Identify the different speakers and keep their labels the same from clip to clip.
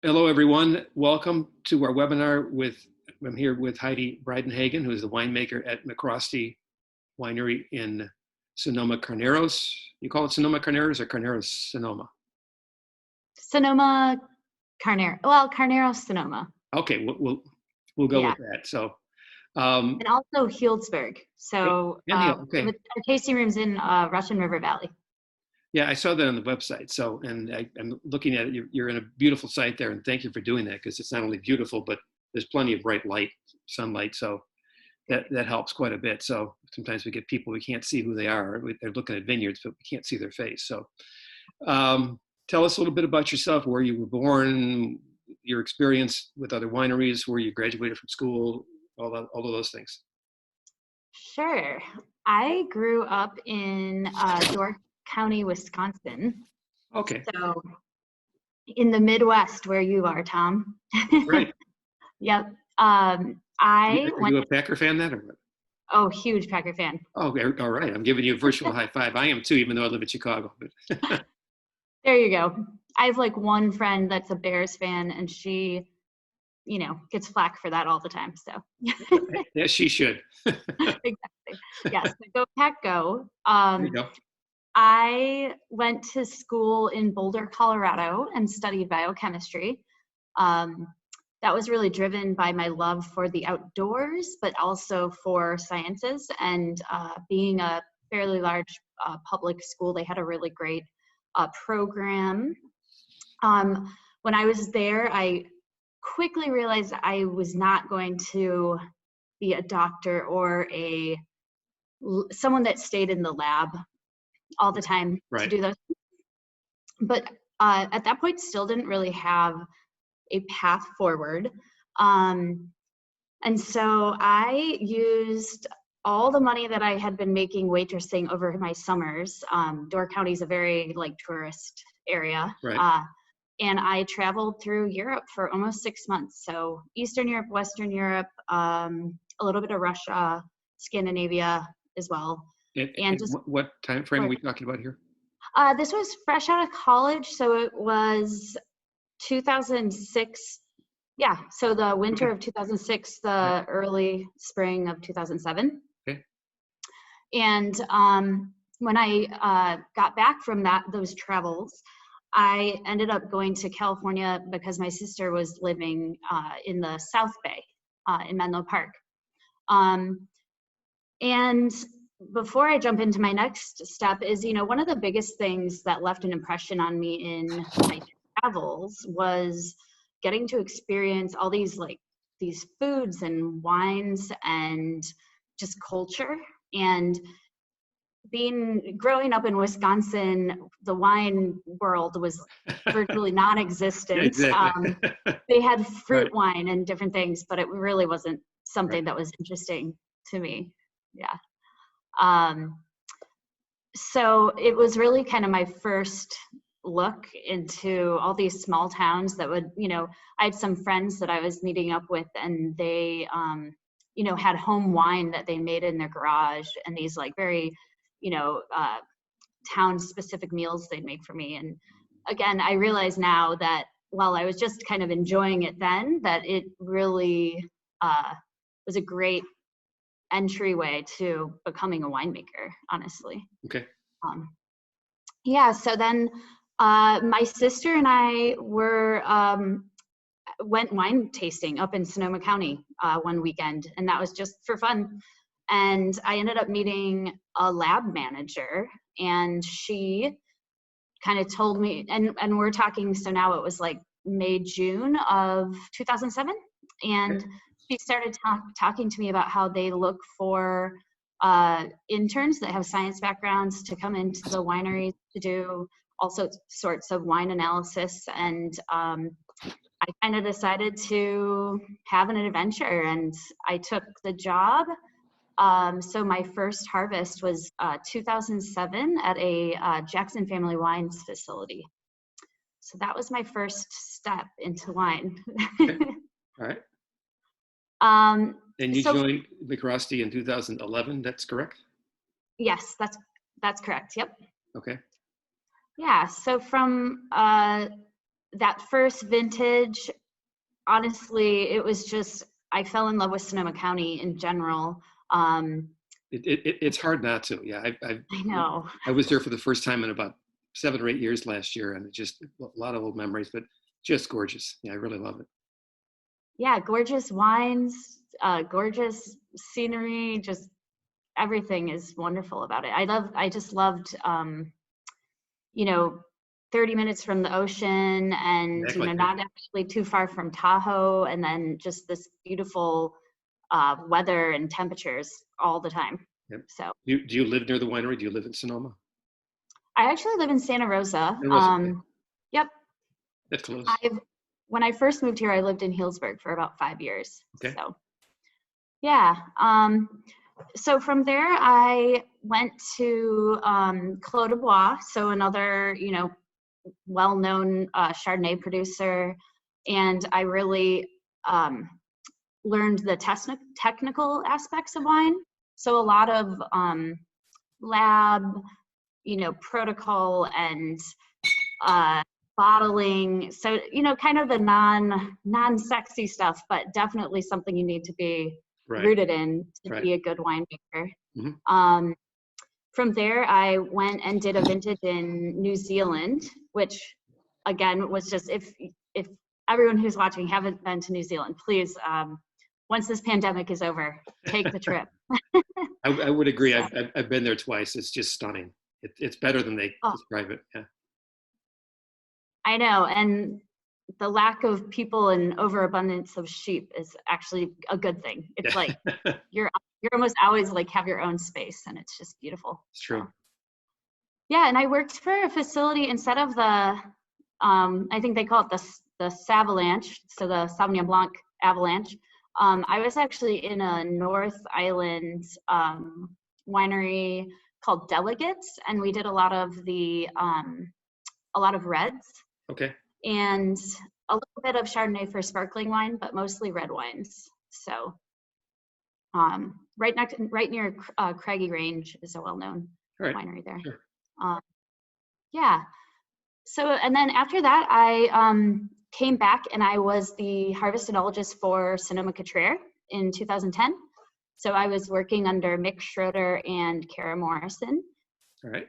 Speaker 1: Hello, everyone. Welcome to our webinar I'm here with Heidi Bridenhagen, who is the winemaker at MacRostie Winery in Sonoma, Carneros. You call it Sonoma Carneros or Carneros Sonoma?
Speaker 2: Sonoma Carneros. Well, Carneros Sonoma.
Speaker 1: Okay, we'll go with that. So,
Speaker 2: and also Healdsburg. So,
Speaker 1: okay.
Speaker 2: our tasting room's in Russian River Valley.
Speaker 1: Yeah, I saw that on the website. So, and I'm looking at it. You're in a beautiful site there, and thank you for doing that, because it's not only beautiful, but there's plenty of bright light, sunlight. So that helps quite a bit. So sometimes we get people, we can't see who they are. They're looking at vineyards, but we can't see their face. So tell us a little bit about yourself, where you were born, your experience with other wineries, where you graduated from school, all of those things.
Speaker 2: Sure. I grew up in York County, Wisconsin.
Speaker 1: Okay.
Speaker 2: So in the Midwest, where you are, Tom.
Speaker 1: Right.
Speaker 2: Yep.
Speaker 1: Are you a Packer fan then, or what?
Speaker 2: Oh, huge Packer fan.
Speaker 1: Oh, all right. I'm giving you a virtual high five. I am too, even though I live in Chicago. But
Speaker 2: there you go. I have like one friend that's a Bears fan, and she, gets flack for that all the time. So
Speaker 1: yeah, she should.
Speaker 2: Exactly. Yes. Go Pack, go.
Speaker 1: There you go.
Speaker 2: I went to school in Boulder, Colorado, and studied biochemistry. That was really driven by my love for the outdoors, but also for sciences. And being a fairly large public school, they had a really great program. When I was there, I quickly realized I was not going to be a doctor or someone that stayed in the lab all the time to do those things. But at that point, still didn't really have a path forward. And so I used all the money that I had been making waitressing over my summers. Door County is a very tourist area.
Speaker 1: Right.
Speaker 2: And I traveled through Europe for almost 6 months. So Eastern Europe, Western Europe, a little bit of Russia, Scandinavia as well.
Speaker 1: And just what time frame are we talking about here?
Speaker 2: This was fresh out of college, so it was 2006. Yeah, so the winter of 2006, the early spring of 2007.
Speaker 1: Okay.
Speaker 2: And when I got back from those travels, I ended up going to California because my sister was living in the South Bay in Menlo Park. And before I jump into my next step is, one of the biggest things that left an impression on me in my travels was getting to experience all these foods and wines and just culture. And growing up in Wisconsin, the wine world was virtually non-existent.
Speaker 1: Exactly.
Speaker 2: They had fruit wine and different things, but it really wasn't something that was interesting to me. Yeah. So it was really kind of my first look into all these small towns that would, I had some friends that I was meeting up with, and they, had home wine that they made in their garage, and these very, town specific meals they'd make for me. And again, I realize now that while I was just kind of enjoying it then, that it really was a great entryway to becoming a winemaker, honestly.
Speaker 1: Okay.
Speaker 2: Yeah, so then my sister and I went wine tasting up in Sonoma County one weekend, and that was just for fun. And I ended up meeting a lab manager, and she kind of told me, and we're talking, so now it was May, June of 2007, and she started talking to me about how they look for interns that have science backgrounds to come into the wineries to do all sorts of wine analysis. And I kind of decided to have an adventure, and I took the job. So my first harvest was 2007 at a Jackson Family Wines facility. So that was my first step into wine.
Speaker 1: Okay. All right. And you joined MacRostie in 2011, that's correct?
Speaker 2: Yes, that's correct, yep.
Speaker 1: Okay.
Speaker 2: Yeah, so from that first vintage, honestly, it was just, I fell in love with Sonoma County in general.
Speaker 1: It's hard not to. Yeah,
Speaker 2: I know.
Speaker 1: I was there for the first time in about 7 or 8 years last year, and just a lot of old memories, but just gorgeous. Yeah, I really love it.
Speaker 2: Yeah, gorgeous wines, gorgeous scenery, just everything is wonderful about it. I just loved, you know, 30 minutes from the ocean and,
Speaker 1: Exactly.
Speaker 2: not actually too far from Tahoe, and then just this beautiful weather and temperatures all the time.
Speaker 1: Yep.
Speaker 2: So
Speaker 1: Do you live near the winery? Do you live in Sonoma?
Speaker 2: I actually live in Santa Rosa.
Speaker 1: Santa Rosa, okay.
Speaker 2: Yep.
Speaker 1: That's close.
Speaker 2: When I first moved here, I lived in Healdsburg for about 5 years.
Speaker 1: Okay.
Speaker 2: So yeah. So from there, I went to Clos du Bois, so another, well-known Chardonnay producer, and I really learned the technical aspects of wine. So a lot of lab, protocol and bottling. So, kind of the non-sexy stuff, but definitely something you need to be rooted in to be a good winemaker.
Speaker 1: Mm-hmm.
Speaker 2: From there, I went and did a vintage in New Zealand, which again was just, if everyone who's watching haven't been to New Zealand, please, once this pandemic is over, take the trip.
Speaker 1: I would agree. I've been there twice. It's just stunning. It's better than they describe it. Yeah.
Speaker 2: I know, and the lack of people and overabundance of sheep is actually a good thing. It's like you're almost always like have your own space, and it's just beautiful.
Speaker 1: It's true.
Speaker 2: So, yeah, and I worked for a facility instead of the, I think they call it the Savalanche, so the Sauvignon Blanc Avalanche. I was actually in a North Island winery called Delegates, and we did a lot of reds. Okay. And a little bit of Chardonnay for sparkling wine, but mostly red wines. So, right near Craggy Range is a well-known winery there. Sure. Yeah. So, and then after that, I came back and I was the harvest enologist for Sonoma-Cutrer in 2010. So I was working under Mick Schroeder and Kara Morrison. All right.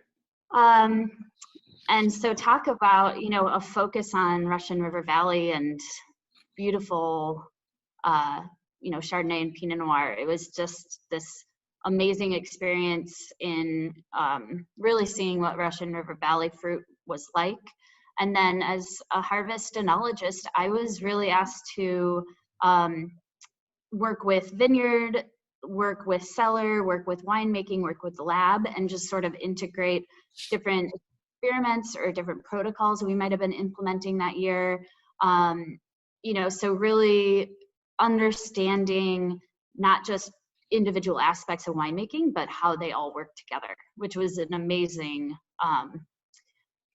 Speaker 2: And so talk about, a focus on Russian River Valley and beautiful, Chardonnay and Pinot Noir. It was just this amazing experience in really seeing what Russian River Valley fruit was like. And then as a harvest enologist, I was really asked to work with vineyard, work with cellar, work with winemaking, work with the lab, and just sort of integrate different experiments or different protocols we might have been implementing that year. So really understanding not just individual aspects of winemaking, but how they all work together, which was an amazing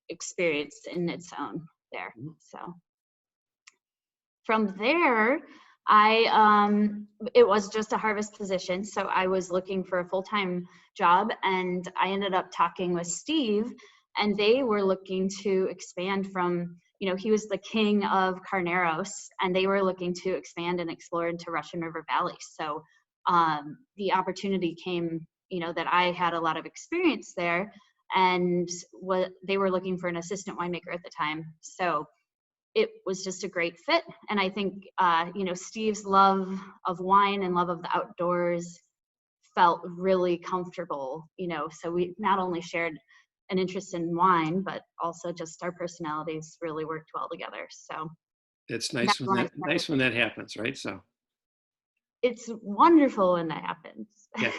Speaker 2: experience in its own there. So from there, it was just a harvest position. So I was looking for a full-time job, and I ended up talking with Steve, and they were looking to expand from, he was the king of Carneros, and they were looking to expand and explore into Russian River Valley. So the opportunity came, that I had a lot of experience there, and they were looking for an assistant winemaker at the time. So it was just a great fit. And I think, Steve's love of wine and love of the outdoors felt really comfortable, so we not only shared an interest in wine, but also just our personalities really worked well together. So
Speaker 1: it's nice when that happens, right? So
Speaker 2: it's wonderful when that happens.
Speaker 1: Yeah.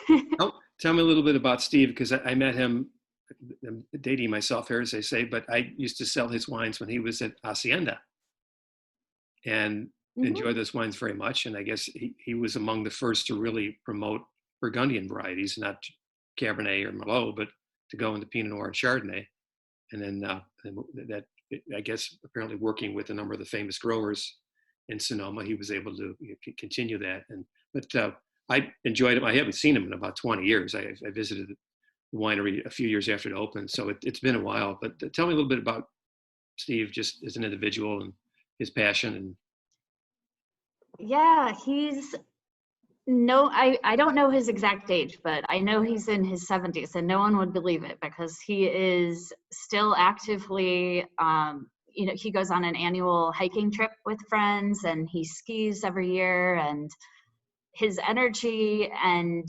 Speaker 1: Tell me a little bit about Steve, because I met him, I'm dating myself here, as I say, but I used to sell his wines when he was at Hacienda, and enjoyed those wines very much. And I guess he was among the first to really promote Burgundian varieties, not Cabernet or Merlot, but to go into Pinot Noir and Chardonnay. And then that, I guess, apparently working with a number of the famous growers in Sonoma, he was able to continue that. But I enjoyed him. I haven't seen him in about 20 years. I visited the winery a few years after it opened, so it's been a while. But tell me a little bit about Steve, just as an individual and his passion? And
Speaker 2: Yeah, no, I don't know his exact age, but I know he's in his 70s, and no one would believe it because he is still actively, he goes on an annual hiking trip with friends, and he skis every year, and his energy and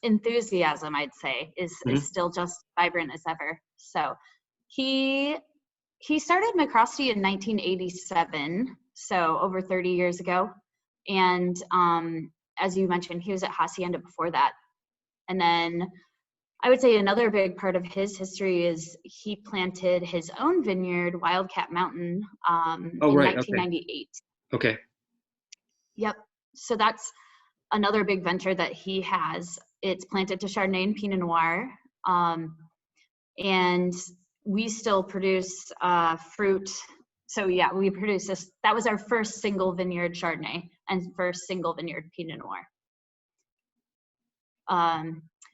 Speaker 2: enthusiasm, I'd say, is still just vibrant as ever. So he started MacRostie in 1987, so over 30 years ago. And as you mentioned, he was at Hacienda before that. And then I would say another big part of his history is he planted his own vineyard, Wildcat Mountain, in 1998.
Speaker 1: Okay.
Speaker 2: Yep. So that's another big venture that he has. It's planted to Chardonnay and Pinot Noir. And we still produce fruit. So yeah, we produce this. That was our first single vineyard Chardonnay and first single vineyard Pinot Noir.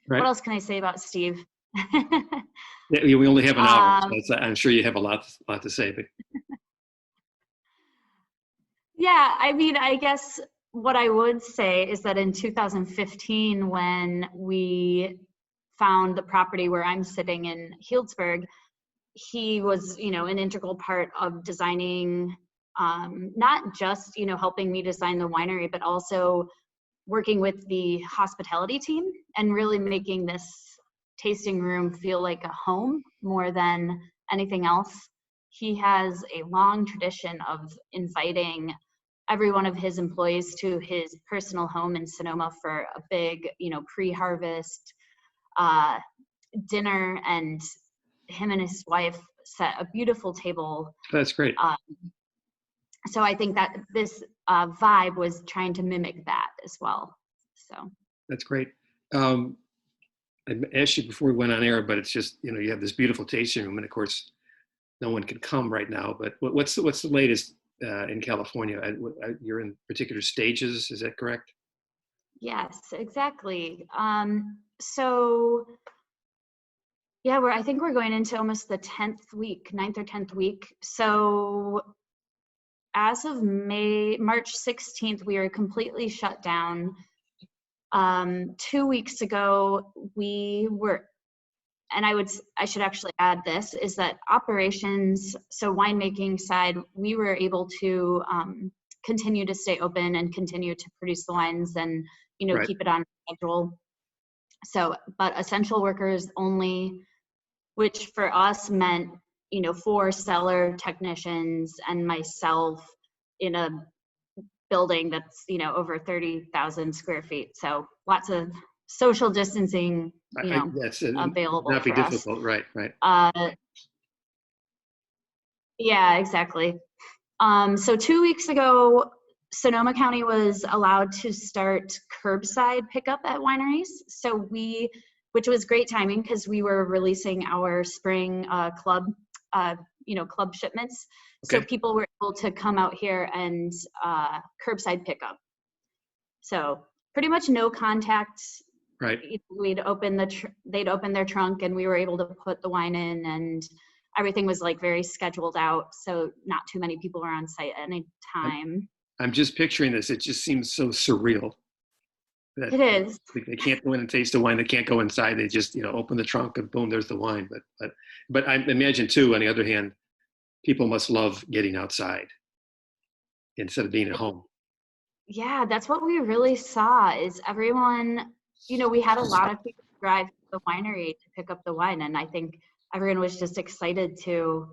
Speaker 2: What else can I say about Steve?
Speaker 1: Yeah, we only have an hour, so I'm sure you have a lot to say. But
Speaker 2: yeah, I mean, I guess what I would say is that in 2015, when we found the property where I'm sitting in Healdsburg, he was, an integral part of designing, not just, helping me design the winery, but also working with the hospitality team and really making this tasting room feel like a home more than anything else. He has a long tradition of inviting every one of his employees to his personal home in Sonoma for a big, pre-harvest dinner, and him and his wife set a beautiful table.
Speaker 1: That's great.
Speaker 2: So I think that this vibe was trying to mimic that as well. So
Speaker 1: that's great. I asked you before we went on air, but it's just, you have this beautiful tasting room, and of course, no one can come right now. But what's the latest in California? You're in particular stages, is that correct?
Speaker 2: Yes, exactly. So yeah, I think we're going into almost the 10th week, 9th or 10th week. So as of March 16th, we are completely shut down. 2 weeks ago, we were, and I should actually add this, is that operations, so winemaking side, we were able to continue to stay open and continue to produce the wines and, keep it on schedule. So, but essential workers only, which for us meant, 4 cellar technicians and myself in a building that's, over 30,000 square feet. So lots of social distancing, available
Speaker 1: not be
Speaker 2: for
Speaker 1: difficult.
Speaker 2: us.
Speaker 1: Right.
Speaker 2: Yeah, exactly. So 2 weeks ago, Sonoma County was allowed to start curbside pickup at wineries. So which was great timing because we were releasing our spring club shipments.
Speaker 1: Okay.
Speaker 2: So people were able to come out here and curbside pickup. So pretty much no contact.
Speaker 1: Right.
Speaker 2: They'd open their trunk and we were able to put the wine in, and everything was like very scheduled out. So not too many people were on site at any time.
Speaker 1: I'm just picturing this. It just seems so surreal.
Speaker 2: It is.
Speaker 1: They can't go in and taste the wine. They can't go inside. They just, open the trunk and boom, there's the wine. But I imagine too, on the other hand, people must love getting outside instead of being at home.
Speaker 2: Yeah, that's what we really saw is everyone, we had a lot of people drive to the winery to pick up the wine. And I think everyone was just excited to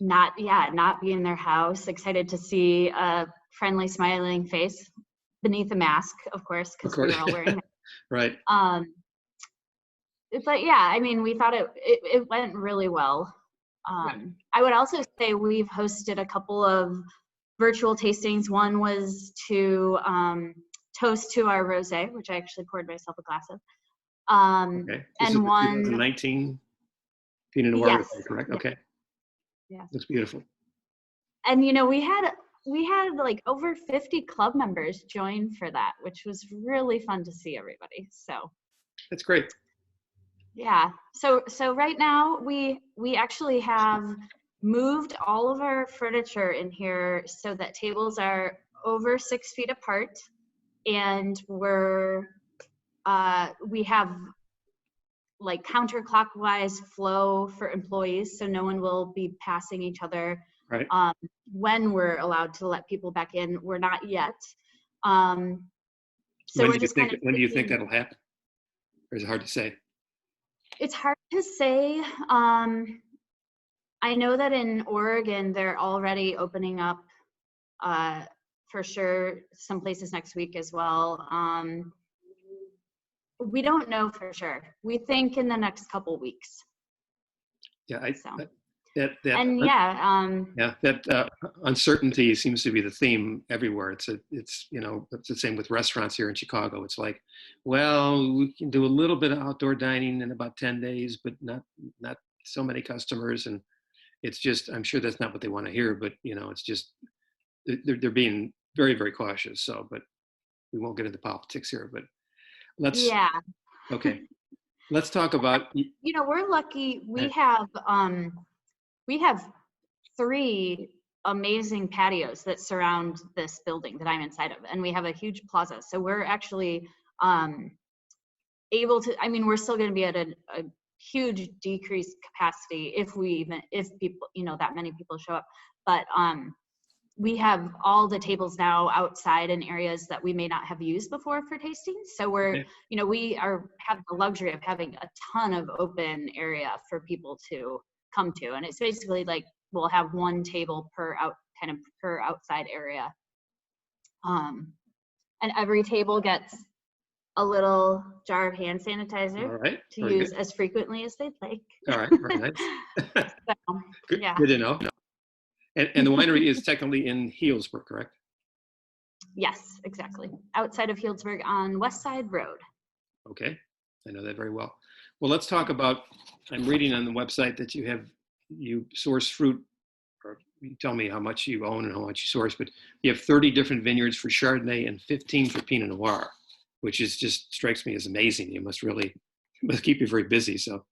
Speaker 2: not be in their house, excited to see a friendly, smiling face beneath a mask, of course, because we were all wearing it.
Speaker 1: Right.
Speaker 2: But yeah, I mean, we thought it went really well. I would also say we've hosted a couple of virtual tastings. One was to toast to our rosé, which I actually poured myself a glass of.
Speaker 1: Okay.
Speaker 2: And one
Speaker 1: 2019 Pinot Noir,
Speaker 2: yes.
Speaker 1: Correct?
Speaker 2: Yes.
Speaker 1: Okay.
Speaker 2: Yeah.
Speaker 1: That's beautiful.
Speaker 2: And we had like over 50 club members join for that, which was really fun to see everybody. So
Speaker 1: that's great.
Speaker 2: Yeah. So right now we actually have moved all of our furniture in here so that tables are over 6 feet apart, and we have like counterclockwise flow for employees, so no one will be passing each other.
Speaker 1: Right.
Speaker 2: When we're allowed to let people back in. We're not yet. So we're just kind of
Speaker 1: When do you think that'll happen? Or is it hard to say?
Speaker 2: It's hard to say. I know that in Oregon, they're already opening up for sure some places next week as well. We don't know for sure. We think in the next couple weeks.
Speaker 1: Yeah,
Speaker 2: So.
Speaker 1: that uncertainty seems to be the theme everywhere. It's the same with restaurants here in Chicago. It's like, well, we can do a little bit of outdoor dining in about 10 days, but not so many customers. And it's just, I'm sure that's not what they want to hear, but it's just, they're being very, very cautious. So, but we won't get into politics here, but okay. Let's talk about,
Speaker 2: we're lucky. We have 3 amazing patios that surround this building that I'm inside of, and we have a huge plaza. So we're actually able to, we're still going to be at a huge decreased capacity if people, that many people show up. But we have all the tables now outside in areas that we may not have used before for tasting. So we have the luxury of having a ton of open area for people to come to. And it's basically like, we'll have one table per outside area. And every table gets a little jar of hand sanitizer to use as frequently as they'd like.
Speaker 1: All right, very nice. Good to know. And the winery is technically in Healdsburg, correct?
Speaker 2: Yes, exactly. Outside of Healdsburg on West Side Road.
Speaker 1: Okay, I know that very well. Well, let's talk about, I'm reading on the website that you source fruit, or you tell me how much you own and how much you source, but you have 30 different vineyards for Chardonnay and 15 for Pinot Noir, which just strikes me as amazing. It must keep you very busy. So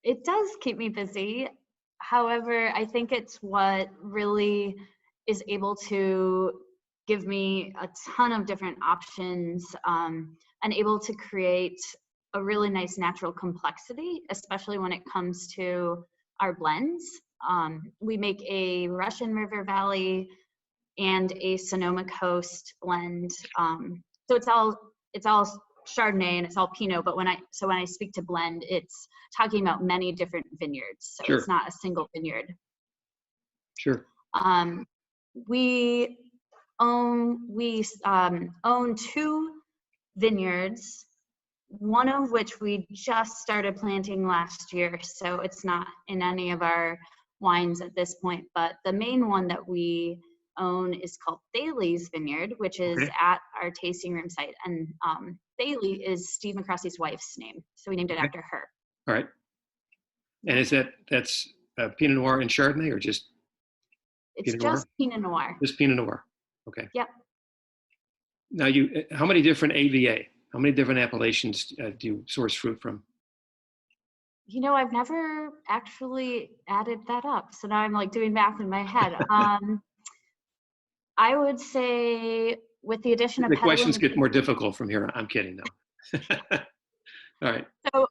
Speaker 2: it does keep me busy. However, I think it's what really is able to give me a ton of different options, and able to create a really nice natural complexity, especially when it comes to our blends. We make a Russian River Valley and a Sonoma Coast blend. So it's all Chardonnay and it's all Pinot, but when I speak to blend, it's talking about many different vineyards. So It's not a single vineyard.
Speaker 1: Sure.
Speaker 2: We own 2 vineyards, one of which we just started planting last year, so it's not in any of our wines at this point, but the main one that we own is called Thales Vineyard, which is at our tasting room site, and Thales is Steve MacRostie's wife's name, so we named it after her.
Speaker 1: All right. And that's Pinot Noir and Chardonnay, or just
Speaker 2: It's
Speaker 1: Pinot
Speaker 2: just
Speaker 1: Noir?
Speaker 2: Pinot Noir.
Speaker 1: Just Pinot Noir. Okay.
Speaker 2: Yep.
Speaker 1: Now how many different AVA, how many different appellations do you source fruit from?
Speaker 2: I've never actually added that up, so now I'm like doing math in my head. I would say with the addition of
Speaker 1: the questions get more difficult from here. I'm kidding though. All right.
Speaker 2: So,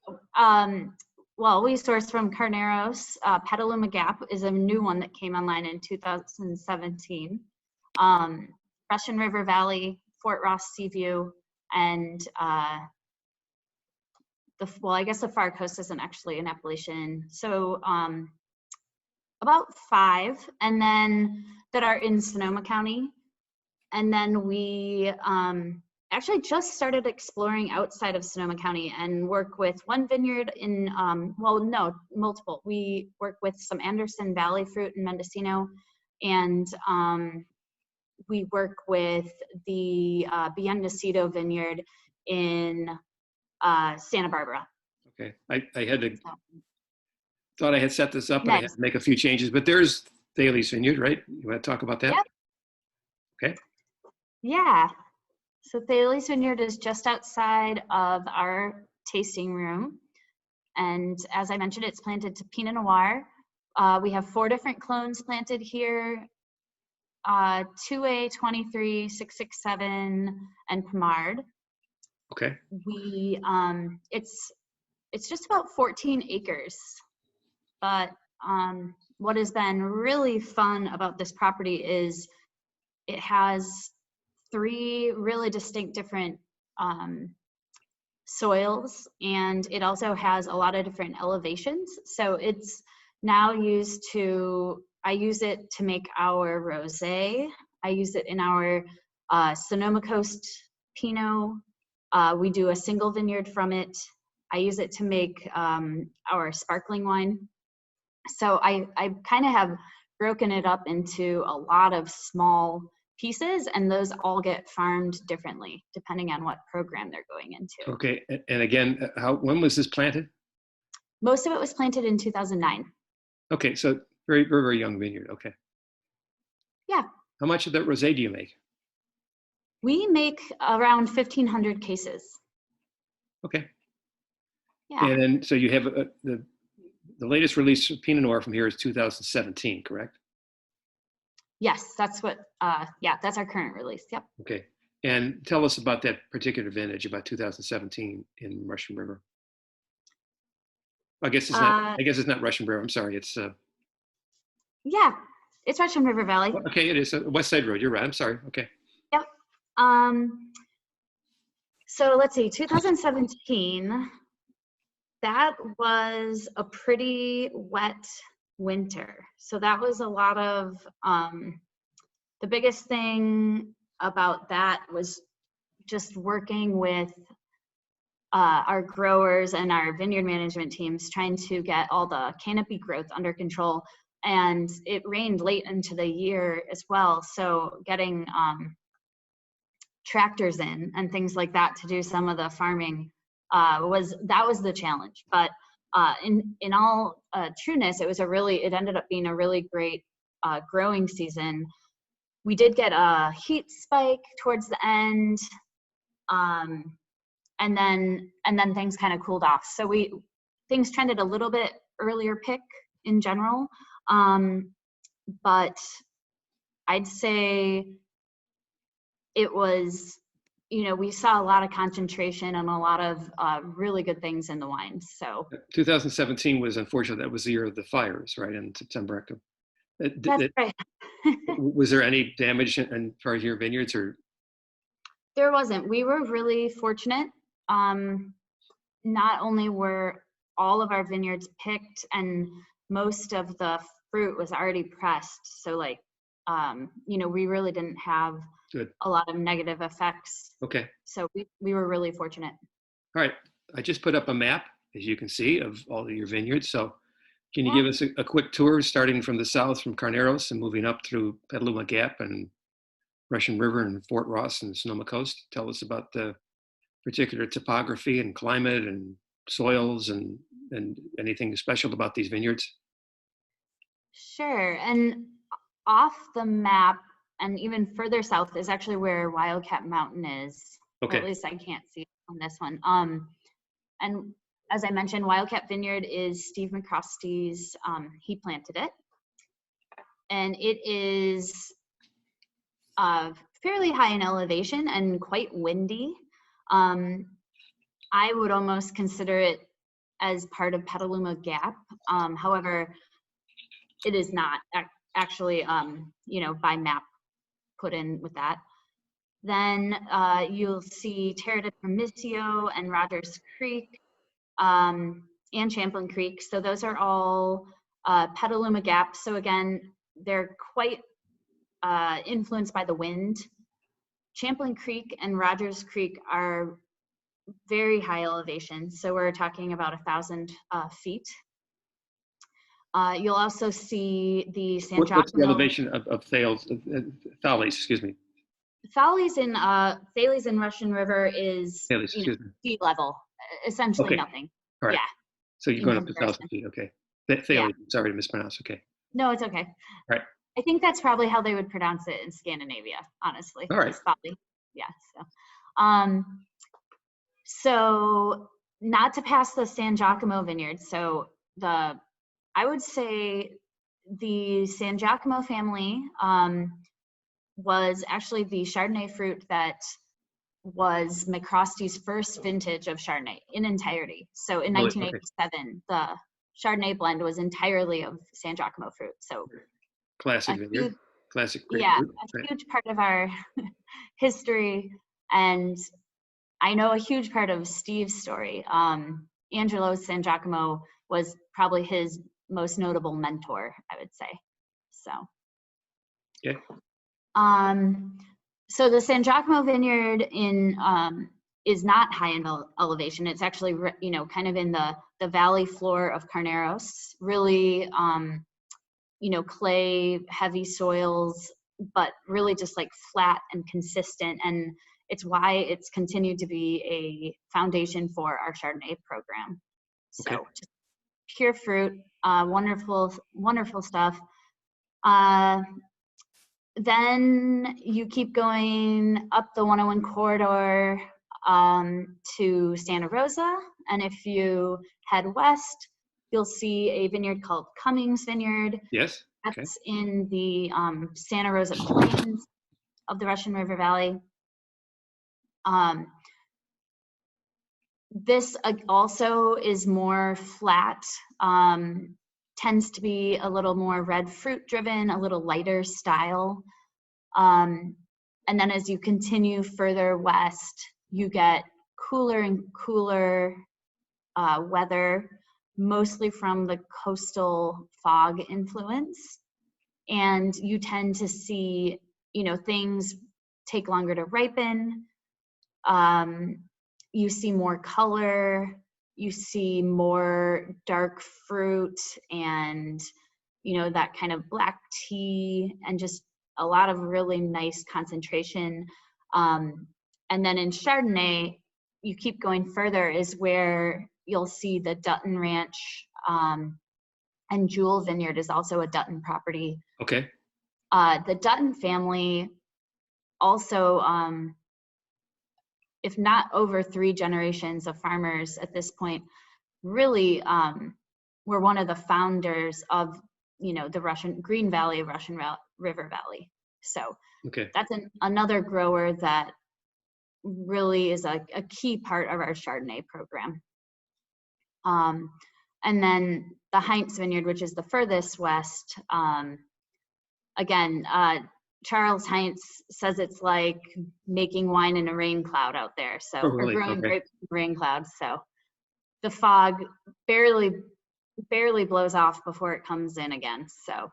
Speaker 2: we source from Carneros. Petaluma Gap is a new one that came online in 2017. Russian River Valley, Fort Ross Seaview, and I guess the Far Coast isn't actually an appellation. So about 5, and then that are in Sonoma County. And then we actually just started exploring outside of Sonoma County and work with one vineyard in, multiple. We work with some Anderson Valley fruit in Mendocino, and we work with the Bienvenido vineyard in Santa Barbara.
Speaker 1: Okay, thought I had set this up, but I had to make a few changes. But there's Thales Vineyard, right? You want to talk about that?
Speaker 2: Yep.
Speaker 1: Okay.
Speaker 2: Yeah. So Thales Vineyard is just outside of our tasting room. And as I mentioned, it's planted to Pinot Noir. We have 4 different clones planted here, 2A, 23, 667, and Pomard.
Speaker 1: Okay.
Speaker 2: We, it's just about 14 acres, but what has been really fun about this property is it has 3 really distinct different soils, and it also has a lot of different elevations. So it's now used to, I use it to make our rosé. I use it in our Sonoma Coast Pinot. We do a single vineyard from it. I use it to make our sparkling wine. So I kind of have broken it up into a lot of small pieces, and those all get farmed differently depending on what program they're going into.
Speaker 1: Okay. And again, when was this planted?
Speaker 2: Most of it was planted in 2009.
Speaker 1: Okay. So very, very, very young vineyard. Okay.
Speaker 2: Yeah.
Speaker 1: How much of that rosé do you make?
Speaker 2: We make around 1,500 cases.
Speaker 1: Okay.
Speaker 2: Yeah.
Speaker 1: And then, so you have the latest release of Pinot Noir from here is 2017, correct?
Speaker 2: Yes, that's what, yeah, that's our current release. Yep.
Speaker 1: Okay. And tell us about that particular vintage, about 2017 in Russian River. I guess it's not, Russian River. I'm sorry. It's,
Speaker 2: yeah, it's Russian River Valley.
Speaker 1: Okay. It is West Side Road. You're right. I'm sorry. Okay.
Speaker 2: Yep. So let's see, 2017, that was a pretty wet winter. So that was a lot of, the biggest thing about that was just working with our growers and our vineyard management teams, trying to get all the canopy growth under control. And it rained late into the year as well. So getting tractors in and things like that to do some of the farming was the challenge. But in all trueness, it ended up being a really great growing season. We did get a heat spike towards the end, and then things kind of cooled off. So things trended a little bit earlier pick in general, but I'd say it was, we saw a lot of concentration and a lot of really good things in the wines. So
Speaker 1: 2017 was, unfortunately, that was the year of the fires, right, in September, October.
Speaker 2: That's right.
Speaker 1: Was there any damage in far as your vineyards, or?
Speaker 2: There wasn't. We were really fortunate. Not only were all of our vineyards picked and most of the fruit was already pressed, so we really didn't have a lot of negative effects.
Speaker 1: Okay.
Speaker 2: So we were really fortunate.
Speaker 1: All right. I just put up a map, as you can see, of all of your vineyards. So can you give us a quick tour, starting from the south, from Carneros, and moving up through Petaluma Gap and Russian River and Fort Ross and Sonoma Coast? Tell us about the particular topography and climate and soils and anything special about these vineyards.
Speaker 2: Sure. And off the map, and even further south, is actually where Wildcat Mountain is.
Speaker 1: Okay.
Speaker 2: Or at least I can't see it on this one. And as I mentioned, Wildcat Vineyard is Steve MacRostie's. He planted it, and it is fairly high in elevation and quite windy. I would almost consider it as part of Petaluma Gap. However, it is not actually, by map put in with that. Then you'll see Terra de Primicio and Rogers Creek and Champlain Creek. So those are all Petaluma Gap. So again, they're quite influenced by the wind. Champlain Creek and Rogers Creek are very high elevation. So we're talking about 1,000 feet. You'll also see the San Giacomo.
Speaker 1: What's the elevation of Thales, excuse me?
Speaker 2: Thales in Russian River is sea level, essentially nothing.
Speaker 1: All right.
Speaker 2: Yeah.
Speaker 1: So you're going up to 1,000 feet, okay. Thales, yeah. Sorry to mispronounce, okay.
Speaker 2: No, it's okay.
Speaker 1: All right.
Speaker 2: I think that's probably how they would pronounce it in Scandinavia, honestly.
Speaker 1: All right.
Speaker 2: Yeah, so not to pass the San Giacomo vineyard. So I would say the San Giacomo family was actually the Chardonnay fruit that was MacRostie's first vintage of Chardonnay in entirety. So in
Speaker 1: Really? Okay.
Speaker 2: 1987, the Chardonnay blend was entirely of San Giacomo fruit. So
Speaker 1: Classic
Speaker 2: a
Speaker 1: vineyard.
Speaker 2: huge,
Speaker 1: Classic
Speaker 2: yeah,
Speaker 1: grapefruit.
Speaker 2: a
Speaker 1: Right.
Speaker 2: huge part of our history. And I know a huge part of Steve's story. Angelo San Giacomo was probably his most notable mentor, I would say. So,
Speaker 1: Okay.
Speaker 2: So the San Giacomo vineyard is not high in elevation. It's actually, kind of in the valley floor of Carneros, really, clay, heavy soils, but really just like flat and consistent. And it's why it's continued to be a foundation for our Chardonnay program. So
Speaker 1: Okay.
Speaker 2: just pure fruit, wonderful, wonderful stuff. Then you keep going up the 101 corridor to Santa Rosa. And if you head west, you'll see a vineyard called Cummings Vineyard.
Speaker 1: Yes.
Speaker 2: That's
Speaker 1: Okay.
Speaker 2: in the Santa Rosa Plains of the Russian River Valley. This also is more flat, tends to be a little more red fruit driven, a little lighter style. And then as you continue further west, you get cooler and cooler weather, mostly from the coastal fog influence. And you tend to see, things take longer to ripen. You see more color, you see more dark fruit and, that kind of black tea and just a lot of really nice concentration. And then in Chardonnay, you keep going further is where you'll see the Dutton Ranch and Jewel Vineyard is also a Dutton property.
Speaker 1: Okay.
Speaker 2: The Dutton family also, if not over 3 generations of farmers at this point, really were one of the founders of, the Russian Green Valley of Russian River Valley. So
Speaker 1: Okay.
Speaker 2: that's another grower that really is a key part of our Chardonnay program. And then the Heinz Vineyard, which is the furthest west, again, Charles Heinz says it's like making wine in a rain cloud out there. So,
Speaker 1: Oh, really?
Speaker 2: or growing
Speaker 1: Okay.
Speaker 2: grapes in rain clouds. So the fog barely blows off before it comes in again. So,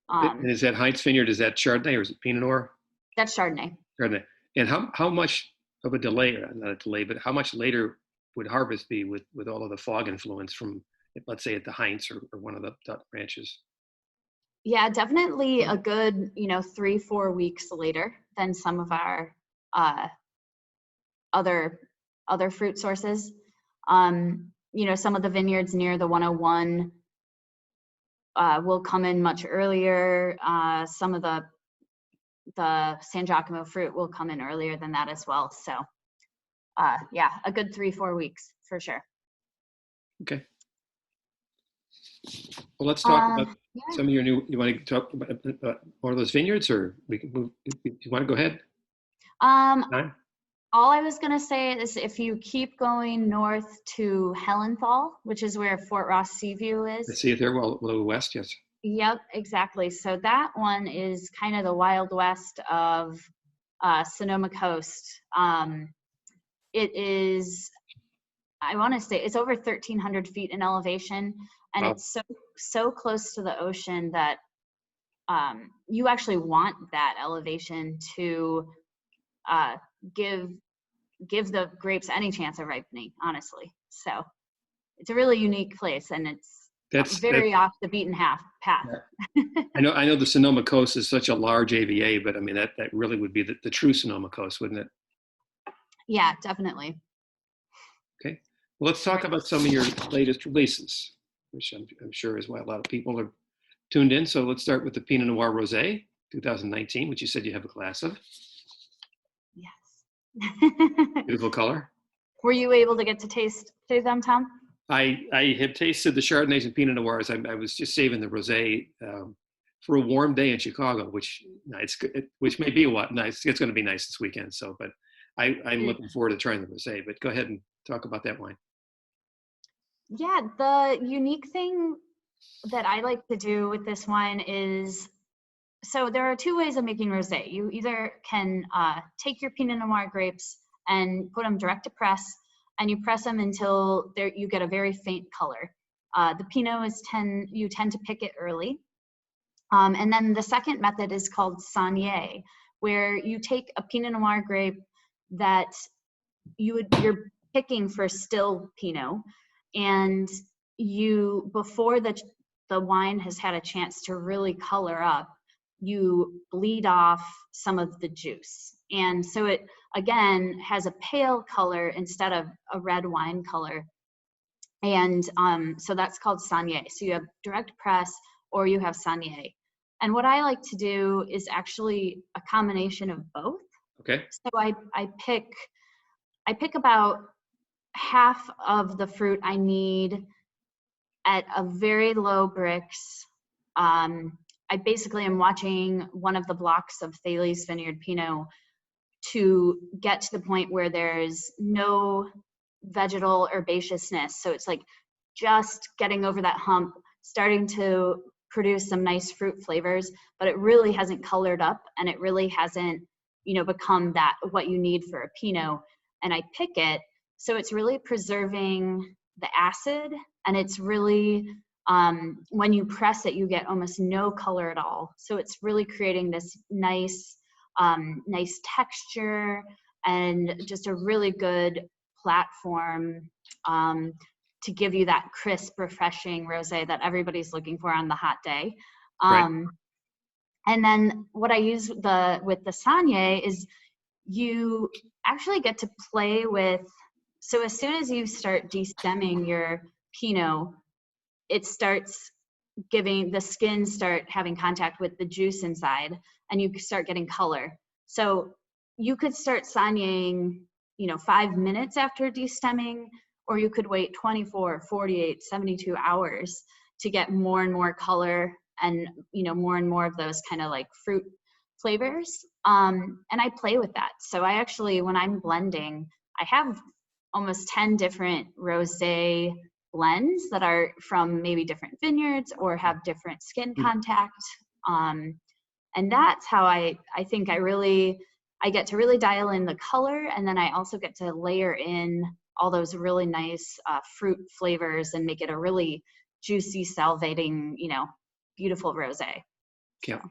Speaker 1: And is that Heinz Vineyard, is that Chardonnay or is it Pinot Noir?
Speaker 2: that's Chardonnay.
Speaker 1: Chardonnay. And how much of a delay, not a delay, but how much later would harvest be with all of the fog influence from, let's say, at the Heinz or one of the ranches?
Speaker 2: Yeah, definitely a good, 3-4 weeks later than some of our other fruit sources. Some of the vineyards near the 101 will come in much earlier. Some of the San Giacomo fruit will come in earlier than that as well. So yeah, a good 3-4 weeks for sure.
Speaker 1: Okay. Well, let's talk about
Speaker 2: yeah.
Speaker 1: some of your new, you want to talk about more of those vineyards, or we can move, you want to go ahead?
Speaker 2: All I was going to say is if you keep going north to Hellenthal, which is where Fort Ross Seaview is.
Speaker 1: I see it there, well, a little west, yes.
Speaker 2: Yep, exactly. So that one is kind of the Wild West of Sonoma Coast. It is, I want to say, it's over 1,300 feet in elevation, and
Speaker 1: Wow.
Speaker 2: it's so close to the ocean that you actually want that elevation to give the grapes any chance of ripening, honestly. So it's a really unique place, and it's very off the beaten path.
Speaker 1: Yeah. I know the Sonoma Coast is such a large AVA, but I mean that really would be the true Sonoma Coast, wouldn't it?
Speaker 2: Yeah, definitely.
Speaker 1: Okay, well, let's talk about some of your latest releases, which I'm sure is why a lot of people are tuned in. So let's start with the Pinot Noir Rosé 2019, which you said you have a glass of.
Speaker 2: Yes.
Speaker 1: Beautiful color.
Speaker 2: Were you able to get to taste them, Tom?
Speaker 1: I have tasted the Chardonnays and Pinot Noirs. I was just saving the rosé for a warm day in Chicago, which which may be nice. It's going to be nice this weekend. So, but I'm looking forward to trying the rosé. But go ahead and talk about that wine.
Speaker 2: Yeah, the unique thing that I like to do with this wine is, so there are two ways of making rosé. You either can take your Pinot Noir grapes and put them direct to press, and you press them until you get a very faint color. The Pinot you tend to pick it early. And then the second method is called saignée, where you take a Pinot Noir grape that you're picking for still Pinot, and before the wine has had a chance to really color up, you bleed off some of the juice. And so it, again, has a pale color instead of a red wine color. And so that's called saignée. So you have direct press or you have saignée. And what I like to do is actually a combination of both.
Speaker 1: Okay.
Speaker 2: So I pick about half of the fruit I need at a very low Brix. I basically am watching one of the blocks of Thales Vineyard Pinot to get to the point where there's no vegetal herbaceousness. So it's like just getting over that hump, starting to produce some nice fruit flavors, but it really hasn't colored up and it really hasn't, become what you need for a Pinot. And I pick it, so it's really preserving the acid, and it's really, when you press it, you get almost no color at all. So it's really creating this nice texture and just a really good platform to give you that crisp, refreshing rosé that everybody's looking for on the hot day.
Speaker 1: Right.
Speaker 2: And then what I use with the saignée is you actually get to play with. So as soon as you start destemming your Pinot, it starts the skin start having contact with the juice inside, and you start getting color. So you could start saignéing, 5 minutes after destemming, or you could wait 24, 48, 72 hours to get more and more color and, more and more of those kind of like fruit flavors. And I play with that. So I actually, when I'm blending, I have almost 10 different rosé blends that are from maybe different vineyards or have different skin contact. And that's how I think I get to really dial in the color, and then I also get to layer in all those really nice fruit flavors and make it a really juicy, salivating, beautiful rosé.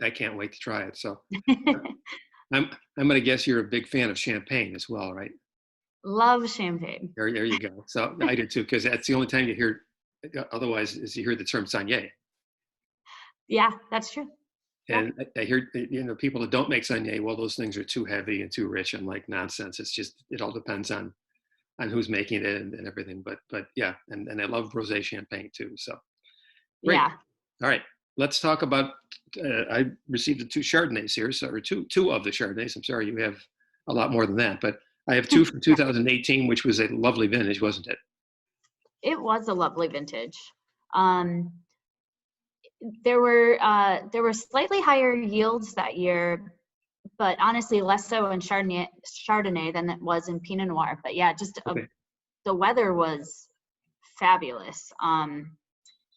Speaker 1: I can't wait to try it. So I'm going to guess you're a big fan of champagne as well, right?
Speaker 2: Love champagne.
Speaker 1: There you go. So I do too, because that's the only time you hear, otherwise, is you hear the term saignée.
Speaker 2: Yeah, that's true.
Speaker 1: And I hear, people that don't make saignée, well, those things are too heavy and too rich and like nonsense. It's just, it all depends on who's making it and everything. But yeah, and I love rosé champagne too. So great.
Speaker 2: Yeah.
Speaker 1: All right. Let's talk about, I received the 2 Chardonnays here, or two of the Chardonnays. I'm sorry, you have a lot more than that, but I have 2 from 2018, which was a lovely vintage, wasn't it?
Speaker 2: It was a lovely vintage. There were slightly higher yields that year, but honestly less so in Chardonnay than it was in Pinot Noir. But yeah, just the weather was fabulous.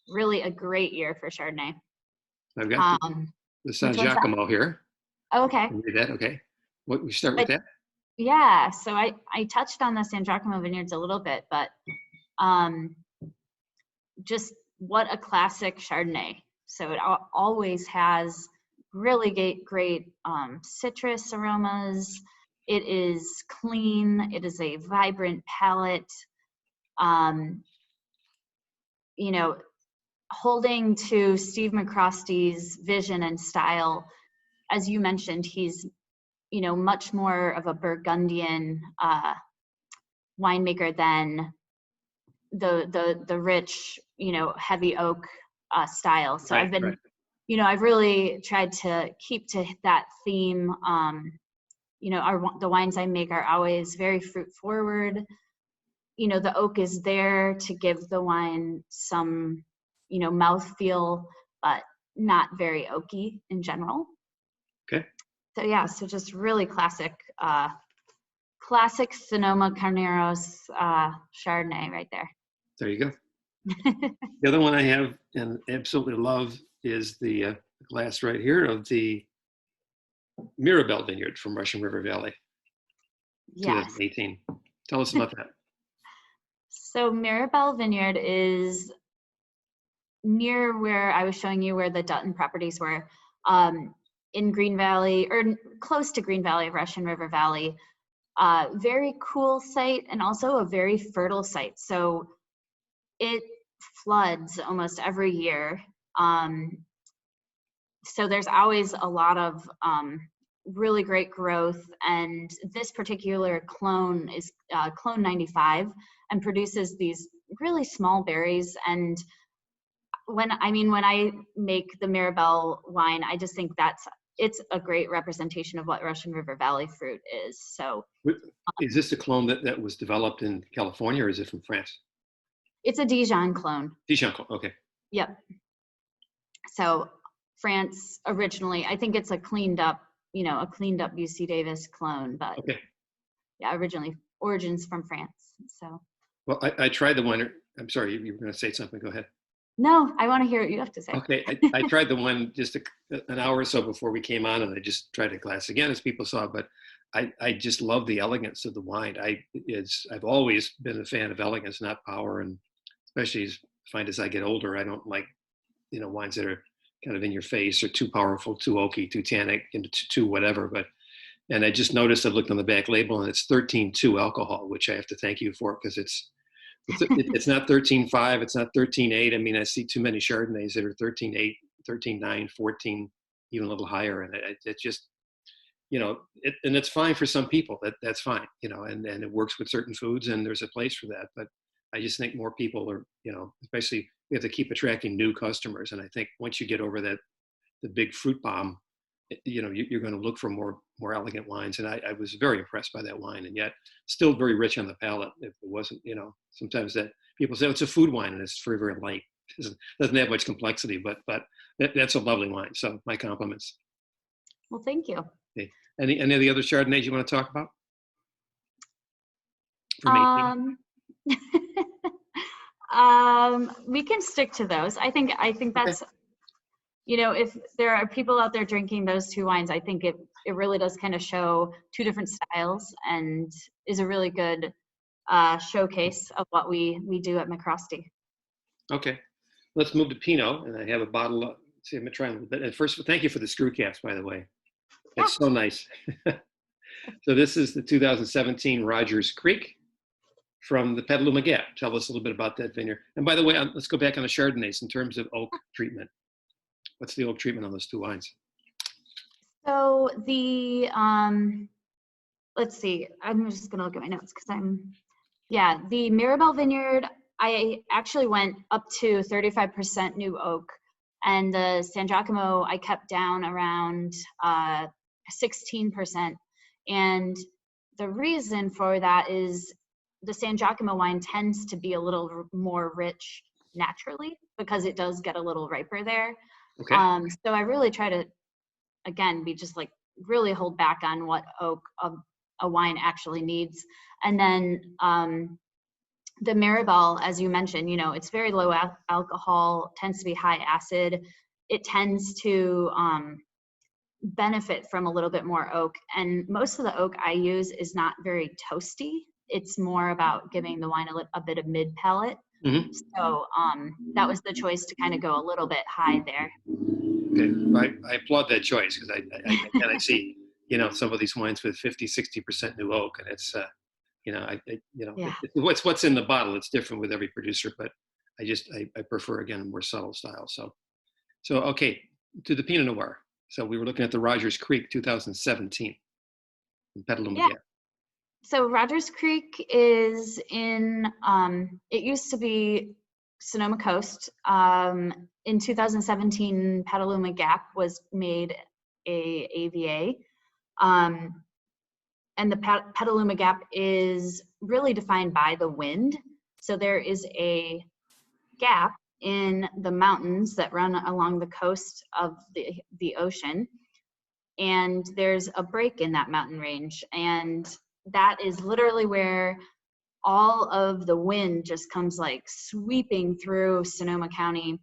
Speaker 2: Really a great year for Chardonnay.
Speaker 1: I've got the San Giacomo here.
Speaker 2: Oh, okay.
Speaker 1: Read that. Okay. We start with that.
Speaker 2: Yeah. So I touched on the San Giacomo vineyards a little bit, but just what a classic Chardonnay. So it always has really great citrus aromas. It is clean. It is a vibrant palate. Holding to Steve MacRostie's vision and style, as you mentioned, he's, much more of a Burgundian winemaker than the rich, heavy oak style. So I've been, I've really tried to keep to that theme. The wines I make are always very fruit forward, the oak is there to give the wine some, mouthfeel, but not very oaky in general.
Speaker 1: Okay.
Speaker 2: So yeah, so just really classic Sonoma Carneros Chardonnay right there.
Speaker 1: There you go. The other one I have and absolutely love is the glass right here of the Mirabelle Vineyard from Russian River Valley,
Speaker 2: Yes.
Speaker 1: 2018. Tell us about that.
Speaker 2: So Mirabelle Vineyard is near where I was showing you where the Dutton properties were, in Green Valley, or close to Green Valley, Russian River Valley. Very cool site and also a very fertile site. So it floods almost every year. So there's always a lot of really great growth. And this particular clone is clone 95 and produces these really small berries. And when I make the Mirabelle wine, I just think it's a great representation of what Russian River Valley fruit is. So
Speaker 1: is this a clone that was developed in California, or is it from France?
Speaker 2: It's a Dijon clone.
Speaker 1: Dijon clone, okay.
Speaker 2: Yep. So France originally, I think it's a cleaned up UC Davis clone, but
Speaker 1: okay.
Speaker 2: Yeah, originally origins from France. So.
Speaker 1: Well, I tried the one. I'm sorry, you were going to say something. Go ahead.
Speaker 2: No, I want to hear what you have to say.
Speaker 1: Okay, I tried the one just an hour or so before we came on, and I just tried a glass again, as people saw. But I just love the elegance of the wine. I've always been a fan of elegance, not power, and especially as I get older, I don't like wines that are kind of in your face or too powerful, too oaky, too tannic, too whatever. And I just noticed, I looked on the back label, and it's 13.2 alcohol, which I have to thank you for, because it's not 13.5, it's not 13.8. I mean, I see too many Chardonnays that are 13.8, 13.9, 14, even a little higher. And it just, and it's fine for some people. That's fine, and it works with certain foods, and there's a place for that. But I just think more people are, especially we have to keep attracting new customers. And I think once you get over the big fruit bomb, you're going to look for more elegant wines. And I was very impressed by that wine, and yet still very rich on the palate. If it wasn't, sometimes that people say it's a food wine and it's very, very light. It doesn't have much complexity, but that's a lovely wine. So my compliments.
Speaker 2: Well, thank you.
Speaker 1: Okay. Any of the other Chardonnays you want to talk about?
Speaker 2: We can stick to those. I think that's, okay. If there are people out there drinking those two wines, I think it really does kind of show two different styles and is a really good showcase of what we do at MacRostie. Okay,
Speaker 1: let's move to Pinot, and I have a bottle. I'm going to try a little bit. And first, thank you for the screw caps, by the way. That's so nice. So this is the 2017 Rogers Creek from the Petaluma Gap. Tell us a little bit about that vineyard. And by the way, let's go back on the Chardonnays in terms of oak treatment. What's the oak treatment on those two wines?
Speaker 2: So the, let's see, I'm just going to look at my notes because the Mirabelle Vineyard, I actually went up to 35% new oak, and the San Giacomo I kept down around 16%. And the reason for that is the San Giacomo wine tends to be a little more rich naturally because it does get a little riper there.
Speaker 1: Okay.
Speaker 2: So I really try to, again, be just like really hold back on what oak a wine actually needs. And then the Mirabelle, as you mentioned, it's very low alcohol, tends to be high acid. It tends to benefit from a little bit more oak. And most of the oak I use is not very toasty. It's more about giving the wine a bit of mid palate. Mm-hmm. So that was the choice to kind of go a little bit high there.
Speaker 1: Okay. I applaud that choice because I see, some of these wines with 50-60% new oak, and it's, what's in the bottle. It's different with every producer, but I prefer, again, a more subtle style. So okay, to the Pinot Noir. So we were looking at the Rogers Creek 2017 in Petaluma Gap.
Speaker 2: So Rogers Creek is in, it used to be Sonoma Coast. In 2017, Petaluma Gap was made a AVA. and the Petaluma Gap is really defined by the wind. So there is a gap in the mountains that run along the coast of the ocean. And there's a break in that mountain range. And that is literally where all of the wind just comes like sweeping through Sonoma County.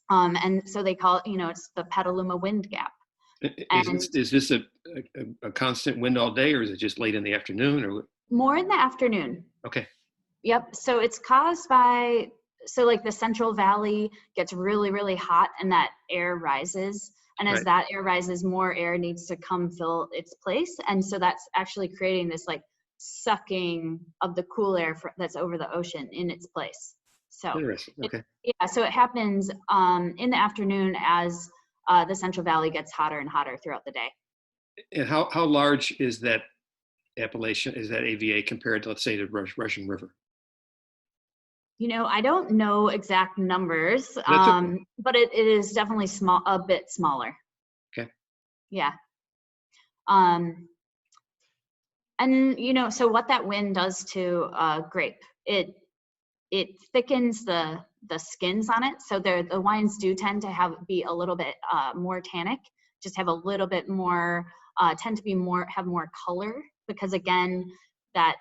Speaker 2: And so they call it, it's the Petaluma Wind Gap.
Speaker 1: Is this a constant wind all day, or is it just late in the afternoon, or?
Speaker 2: More in the afternoon.
Speaker 1: Okay.
Speaker 2: Yep. So it's caused by, like the Central Valley gets really, really hot and that air rises. And as that air rises, more air needs to come fill its place. And so that's actually creating this like sucking of the cool air that's over the ocean in its place. So
Speaker 1: interesting. Okay.
Speaker 2: So it happens in the afternoon as the Central Valley gets hotter and hotter throughout the day.
Speaker 1: And how large is that appellation, is that AVA compared to, let's say, the Russian River?
Speaker 2: I don't know exact numbers, but it is definitely a bit smaller.
Speaker 1: Okay.
Speaker 2: Yeah. And so what that wind does to grape, it thickens the skins on it. So the wines do tend to be a little bit more tannic, just have a little bit more, tend to have more color, because again, that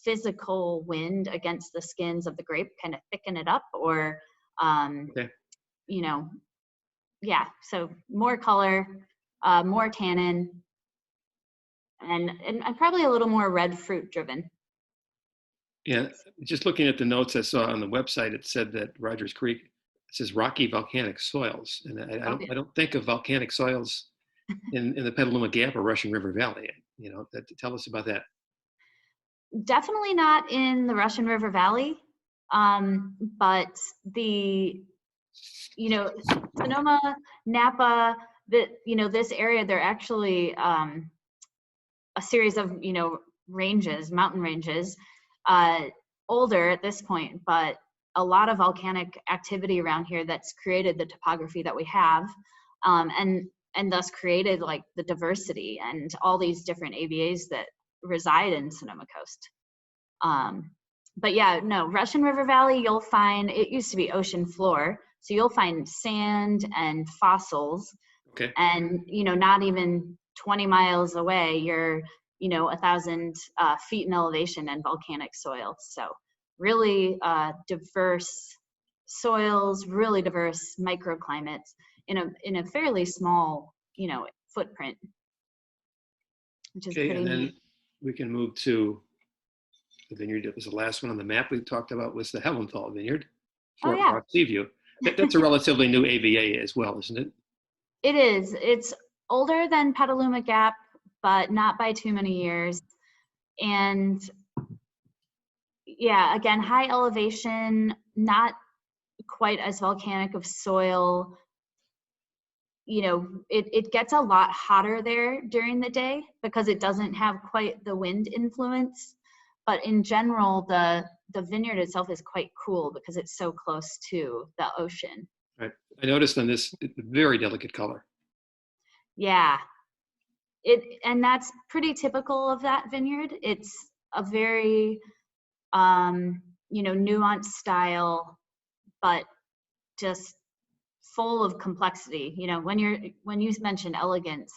Speaker 2: physical wind against the skins of the grape kind of thicken it up, or so more color, more tannin, and probably a little more red fruit driven.
Speaker 1: Yeah, just looking at the notes I saw on the website, it said that Rogers Creek, it says rocky volcanic soils, and I don't think of volcanic soils in the Petaluma Gap or Russian River Valley. Tell us about that.
Speaker 2: Definitely not in the Russian River Valley, but Sonoma, Napa, this area, they're actually a series of mountain ranges, older at this point, but a lot of volcanic activity around here that's created the topography that we have, and thus created like the diversity and all these different AVAs that reside in Sonoma Coast. But yeah, no, Russian River Valley, you'll find, it used to be ocean floor, so you'll find sand and fossils.
Speaker 1: Okay.
Speaker 2: And not even 20 miles away, you're 1,000 feet in elevation and volcanic soil. So really diverse soils, really diverse microclimates in a fairly small footprint, which is pretty
Speaker 1: and then
Speaker 2: neat.
Speaker 1: We can move to the vineyard that was the last one on the map we talked about, was the Hellenthal vineyard, Fort Rock Seaview. That's a relatively new AVA as well, isn't it?
Speaker 2: It is. It's older than Petaluma Gap, but not by too many years. And yeah, again, high elevation, not quite as volcanic of soil. It gets a lot hotter there during the day because it doesn't have quite the wind influence. But in general, the vineyard itself is quite cool because it's so close to the ocean.
Speaker 1: Right. I noticed on this very delicate color.
Speaker 2: Yeah. And that's pretty typical of that vineyard. It's a very nuanced style, but just full of complexity. When you mentioned elegance,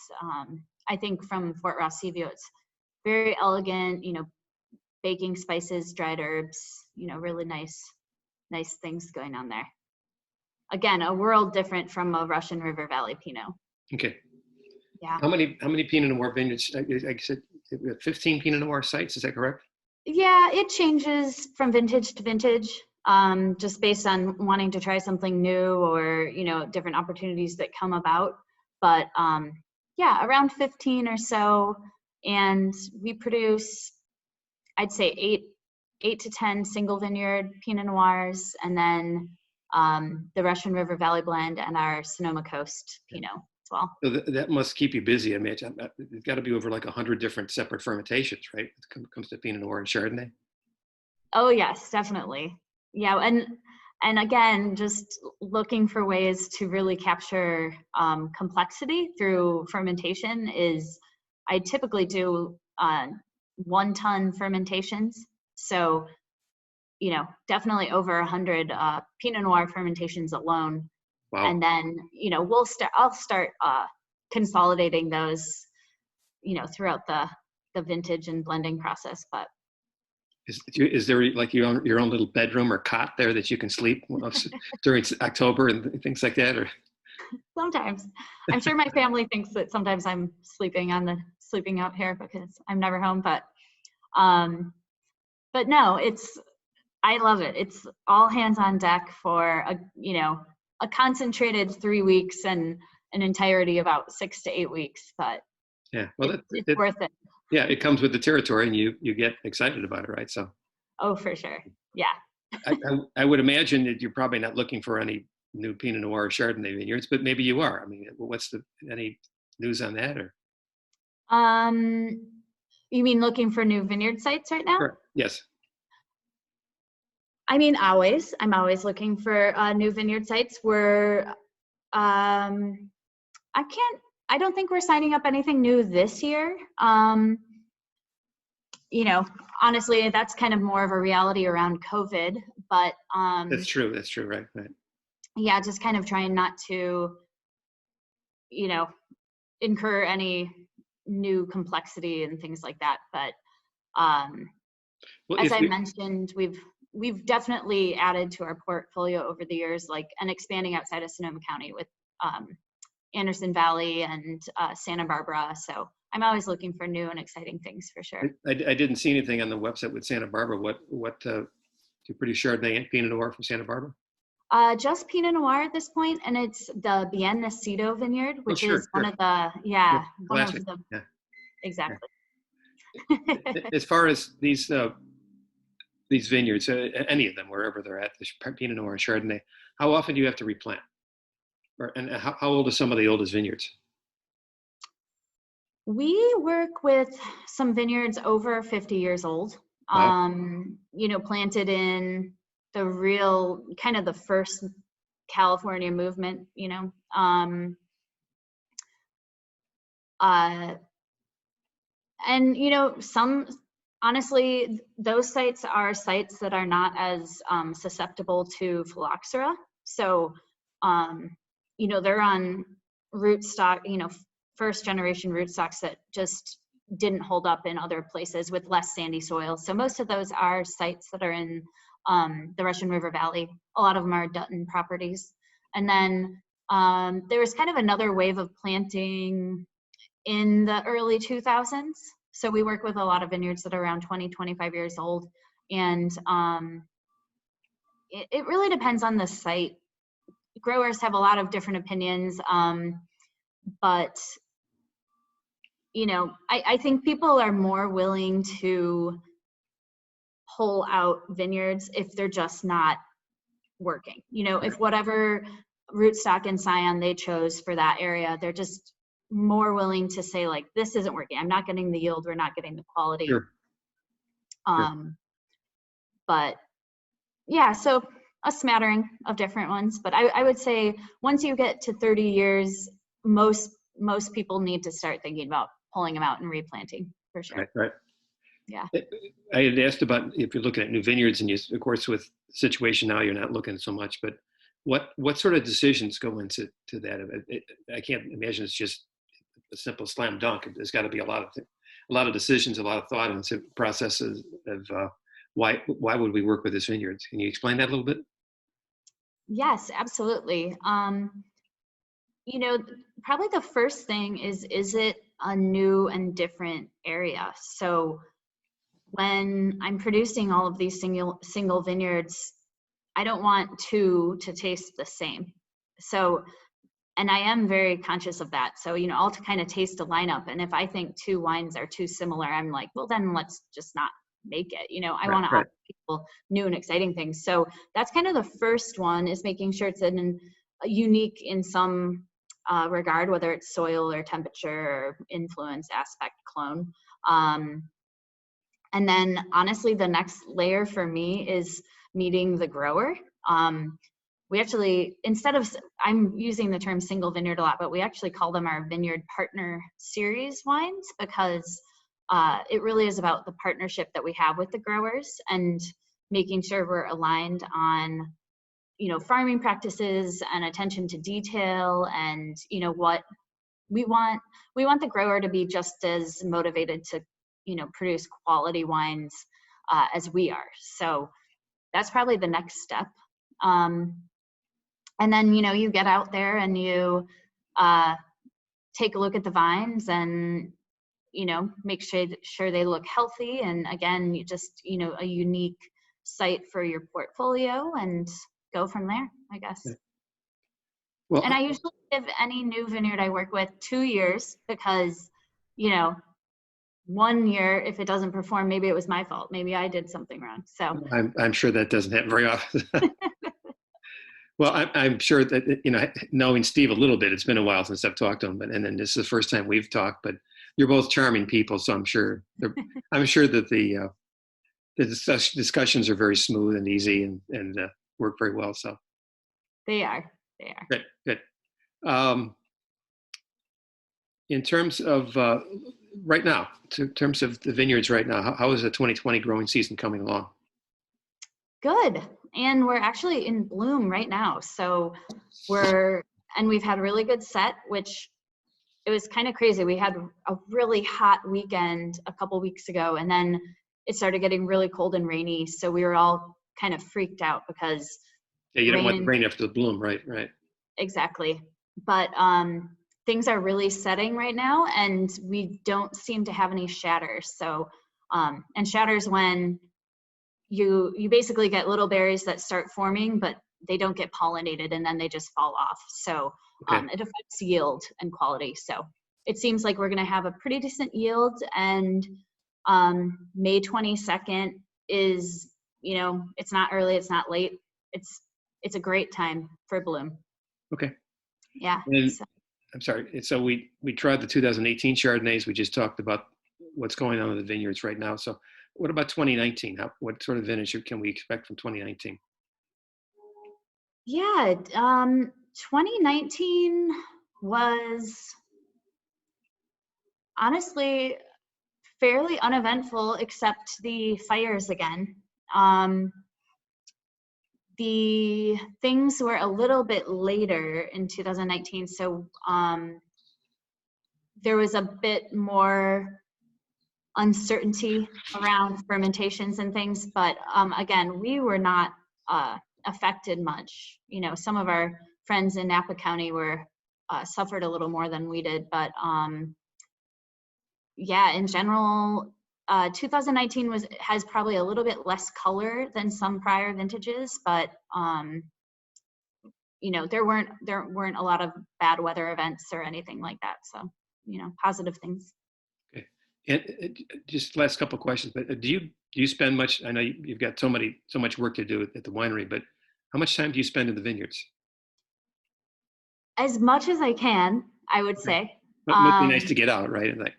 Speaker 2: I think from Fort Ross Seaview, it's very elegant, baking spices, dried herbs, really nice things going on there. Again, a world different from a Russian River Valley Pinot.
Speaker 1: Okay.
Speaker 2: Yeah.
Speaker 1: How many Pinot Noir vineyards? I said 15 Pinot Noir sites. Is that correct?
Speaker 2: Yeah, it changes from vintage to vintage, just based on wanting to try something new or different opportunities that come about. But yeah, around 15 or so, and we produce, I'd say 8 to 10 single vineyard Pinot Noirs, and then the Russian River Valley blend and our Sonoma Coast Pinot as well.
Speaker 1: So that must keep you busy. I mean, it's got to be over like 100 different separate fermentations, right? When it comes to Pinot Noir and Chardonnay.
Speaker 2: Oh yes, definitely. Yeah, and again, just looking for ways to really capture complexity through fermentation I typically do 1-ton fermentations. So, definitely over 100 Pinot Noir fermentations alone.
Speaker 1: Wow.
Speaker 2: And then, I'll start consolidating those, throughout the vintage and blending process. But
Speaker 1: is there like your own little bedroom or cot there that you can sleep during October and things like that? Or
Speaker 2: sometimes, I'm sure my family thinks that sometimes I'm sleeping out here because I'm never home. But no, I love it. It's all hands on deck for a concentrated 3 weeks and an entirety about 6 to 8 weeks. But
Speaker 1: yeah, well,
Speaker 2: it's worth it.
Speaker 1: Yeah, it comes with the territory, and you get excited about it, right? So.
Speaker 2: Oh, for sure. Yeah.
Speaker 1: I would imagine that you're probably not looking for any new Pinot Noir or Chardonnay vineyards, but maybe you are. I mean, what's any news on that, or?
Speaker 2: You mean looking for new vineyard sites right now?
Speaker 1: Sure. Yes.
Speaker 2: I mean, I'm always looking for new vineyard sites. I don't think we're signing up anything new this year. Honestly, that's kind of more of a reality around COVID, but
Speaker 1: That's true, right.
Speaker 2: Yeah, just kind of trying not to, incur any new complexity and things like that. But
Speaker 1: Well,
Speaker 2: as I mentioned, we've definitely added to our portfolio over the years, and expanding outside of Sonoma County with Anderson Valley and Santa Barbara. So I'm always looking for new and exciting things for sure.
Speaker 1: I didn't see anything on the website with Santa Barbara. What do you produce Chardonnay and Pinot Noir from Santa Barbara?
Speaker 2: Just Pinot Noir at this point, and it's the Bien Nacido vineyard, which is one of the
Speaker 1: classic.
Speaker 2: Exactly.
Speaker 1: As far as these vineyards, any of them, wherever they're at, the Pinot Noir and Chardonnay, how often do you have to replant? And how old are some of the oldest vineyards?
Speaker 2: We work with some vineyards over 50 years old.
Speaker 1: Wow.
Speaker 2: Planted in the real kind of the first California movement. Some, honestly, those sites are sites that are not as susceptible to phylloxera. So, they're on rootstock, first generation rootstocks that just didn't hold up in other places with less sandy soil. So most of those are sites that are in the Russian River Valley. A lot of them are Dutton properties. And then there was kind of another wave of planting in the early 2000s. So we work with a lot of vineyards that are around 20, 25 years old. And it really depends on the site. Growers have a lot of different opinions, but I think people are more willing to pull out vineyards if they're just not working. If whatever rootstock and scion they chose for that area, they're just more willing to say, like, this isn't working. I'm not getting the yield. We're not getting the quality.
Speaker 1: Sure.
Speaker 2: But yeah, so a smattering of different ones. But I would say once you get to 30 years, most people need to start thinking about pulling them out and replanting for sure.
Speaker 1: Right.
Speaker 2: Yeah.
Speaker 1: I had asked about if you're looking at new vineyards, and of course, with the situation now, you're not looking so much. But what sort of decisions go into that? I can't imagine it's just a simple slam dunk. There's got to be a lot of decisions, a lot of thought into processes of why would we work with this vineyard? Can you explain that a little bit?
Speaker 2: Yes, absolutely. Probably the first thing is it a new and different area? So when I'm producing all of these single vineyards, I don't want two to taste the same. So, and I am very conscious of that. So, I'll kind of taste a lineup. And if I think two wines are too similar, I'm like, well, then let's just not make it. I want to offer people new and exciting things. So that's kind of the first one, is making sure it's unique in some regard, whether it's soil or temperature or influence, aspect, clone. And then honestly, the next layer for me is meeting the grower. We actually, I'm using the term single vineyard a lot, but we actually call them our vineyard partner series wines, because it really is about the partnership that we have with the growers and making sure we're aligned on, farming practices and attention to detail, and, what we want. We want the grower to be just as motivated to, produce quality wines as we are. So that's probably the next step. And then, you get out there and you take a look at the vines and, make sure they look healthy. And again, you just, a unique site for your portfolio, and go from there, I guess.
Speaker 1: Yeah. Well,
Speaker 2: and I usually give any new vineyard I work with 2 years, because, 1 year, if it doesn't perform, maybe it was my fault. Maybe I did something wrong. So
Speaker 1: I'm sure that doesn't happen very often. Well, I'm sure that, knowing Steve a little bit, it's been a while since I've talked to him, and then this is the first time we've talked, but you're both charming people. So I'm sure that the discussions are very smooth and easy and work very well. So
Speaker 2: they are.
Speaker 1: Good. In terms of right now, in terms of the vineyards right now, how is the 2020 growing season coming along?
Speaker 2: Good. And we're actually in bloom right now. So we've had a really good set, which it was kind of crazy. We had a really hot weekend a couple weeks ago, and then it started getting really cold and rainy. So we were all kind of freaked out because
Speaker 1: you don't want the rain after the bloom, right?
Speaker 2: Exactly. But things are really setting right now, and we don't seem to have any shatters. So, and shatters when you basically get little berries that start forming, but they don't get pollinated, and then they just fall off. So it affects yield and quality. So it seems like we're going to have a pretty decent yield, and May 22nd is, it's not early, it's not late. It's a great time for bloom.
Speaker 1: Okay.
Speaker 2: Yeah.
Speaker 1: I'm sorry. So we tried the 2018 Chardonnays. We just talked about what's going on in the vineyards right now. So what about 2019? What sort of vintage can we expect from 2019?
Speaker 2: Yeah, 2019 was honestly fairly uneventful, except the fires again. The things were a little bit later in 2019, so there was a bit more uncertainty around fermentations and things, but again, we were not affected much. Some of our friends in Napa County suffered a little more than we did, but yeah, in general, 2019 has probably a little bit less color than some prior vintages, but there weren't a lot of bad weather events or anything like that. So positive things.
Speaker 1: Okay, and just last couple of questions. But do you spend much? I know you've got so much work to do at the winery, but how much time do you spend in the vineyards?
Speaker 2: As much as I can, I would say.
Speaker 1: But it must be nice to get out, right? Right.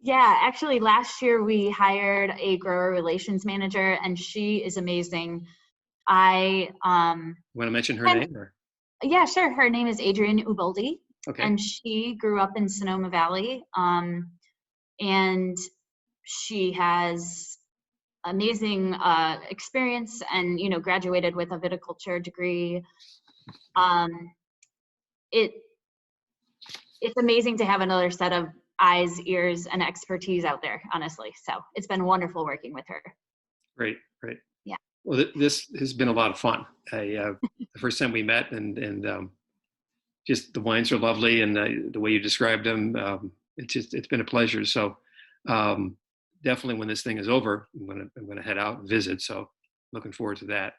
Speaker 2: Yeah, actually last year we hired a grower relations manager, and she is amazing. You want
Speaker 1: to mention her name? Or?
Speaker 2: Yeah, sure. Her name is Adrienne Ubaldi.
Speaker 1: Okay.
Speaker 2: And she grew up in Sonoma Valley. And she has amazing experience and, graduated with a viticulture degree. It's amazing to have another set of eyes, ears, and expertise out there, honestly. So it's been wonderful working with her.
Speaker 1: Great.
Speaker 2: Yeah.
Speaker 1: Well, this has been a lot of fun. The first time we met, and just the wines are lovely, and the way you described them, it's been a pleasure. So definitely, when this thing is over, I'm gonna head out and visit. So looking forward to that.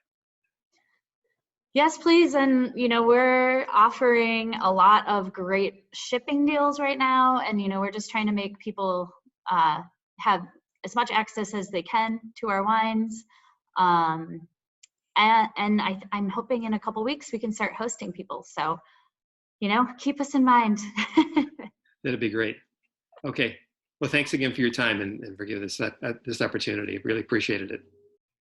Speaker 2: Yes, please. And, we're offering a lot of great shipping deals right now. And, we're just trying to make people have as much access as they can to our wines. And I'm hoping in a couple weeks we can start hosting people. So, keep us in mind.
Speaker 1: That'd be great. Okay. Well, thanks again for your time and for giving us this opportunity. Really appreciated it.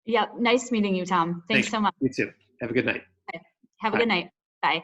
Speaker 2: Yep. Nice meeting you, Tom. Thanks so much.
Speaker 1: You too. Have a good night.
Speaker 2: Have a good night. Bye.